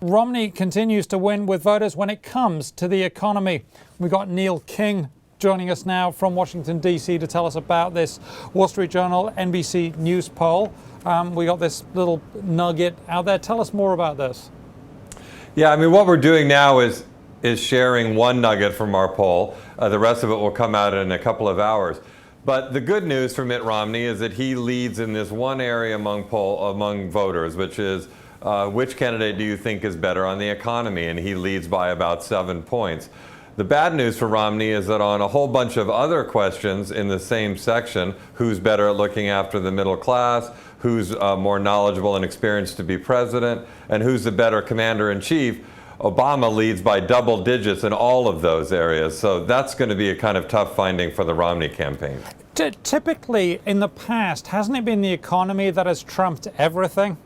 Romney continues to win with voters when it comes to the economy. We've got Neil King joining us now from Washington, D.C. to tell us about this Wall Street Journal NBC News Poll. We got this little nugget out there. Tell us more about this. Yeah, I mean, what we're doing now is sharing one nugget from our poll. The rest of it will come out in a couple of hours. But the good news for Mitt Romney is that he leads in this one area among voters, which is which candidate do you think is better on the economy? And he leads by about 7 points. The bad news for Romney is that on a whole bunch of other questions in the same section, who's better at looking after the middle class, who's more knowledgeable and experienced to be president, and who's the better commander-in-chief, Obama leads by double digits in all of those areas. So that's going to be a kind of tough finding for the Romney campaign. Typically, in the past, hasn't it been the economy that has trumped everything?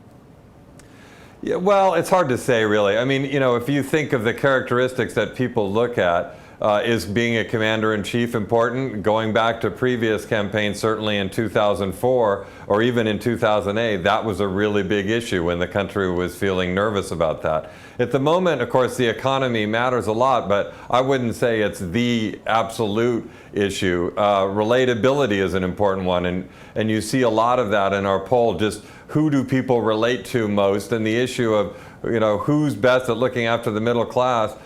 Yeah, well, it's hard to say, really. I mean, you know, if you think of the characteristics that people look at, is being a commander-in-chief important? Going back to previous campaigns, certainly in 2004 or even in 2008, that was a really big issue when the country was feeling nervous about that. At the moment, of course, the economy matters a lot, but I wouldn't say it's the absolute issue. Relatability is an important one, and you see a lot of that in our poll. Just who do people relate to most, and the issue of, you know, who's best at looking after the middle class.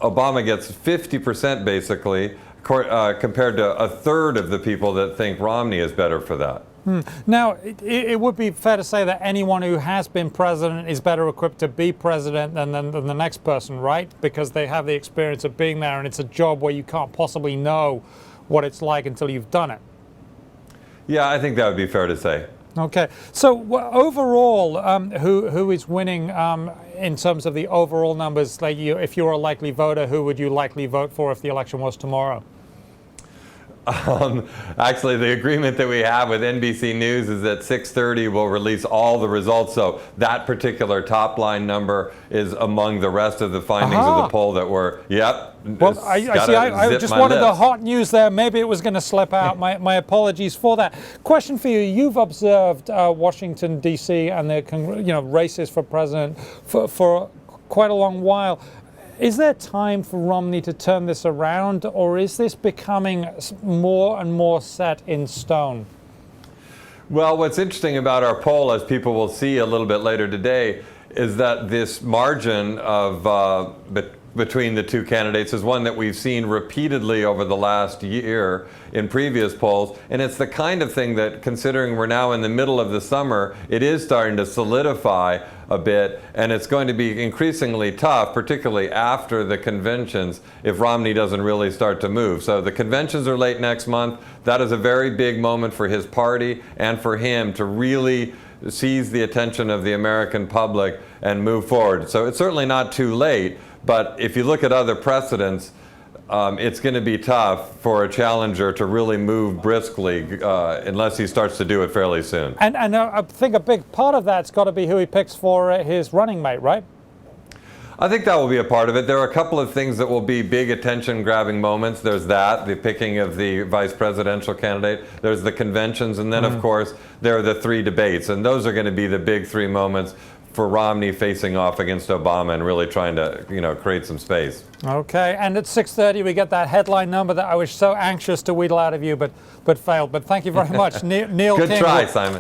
Obama gets 50% basically, compared to a third of the people that think Romney is better for that. Now, it would be fair to say that anyone who has been president is better equipped to be president than the next person, right? Because they have the experience of being there, and it's a job where you can't possibly know what it's like until you've done it. Yeah, I think that would be fair to say. Okay, so overall, who is winning in terms of the overall numbers? Like, if you're a likely voter, who would you likely vote for if the election was tomorrow? Actually, the agreement that we have with NBC News is that 6:30 will release all the results. So that particular top line number is among the rest of the findings of the poll that were, yep. Well, I just wanted the hot news there. Maybe it was going to slip out. My apologies for that. Question for you. You've observed Washington, D.C. and the races for president for quite a long while. Is there time for Romney to turn this around, or is this becoming more and more set in stone? Well, what's interesting about our poll, as people will see a little bit later today, is that this margin of between the two candidates is one that we've seen repeatedly over the last year in previous polls. And it's the kind of thing that, considering we're now in the middle of the summer, it is starting to solidify a bit, and it's going to be increasingly tough, particularly after the conventions, if Romney doesn't really start to move. So the conventions are late next month. That is a very big moment for his party and for him to really seize the attention of the American public and move forward. So it's certainly not too late, but if you look at other precedents, it's going to be tough for a challenger to really move briskly unless he starts to do it fairly soon. And I think a big part of that's got to be who he picks for his running mate, right? I think that will be a part of it. There are a couple of things that will be big attention-grabbing moments. There's that, the picking of the vice presidential candidate. There's the conventions, and then, of course, there are the 3 debates. And those are going to be the big 3 moments for Romney facing off against Obama and really trying to, create some space. Okay, and at 6:30 we get that headline number that I was so anxious to wheedle out of you, but failed. But thank you very much, Neil King. Good try, Simon.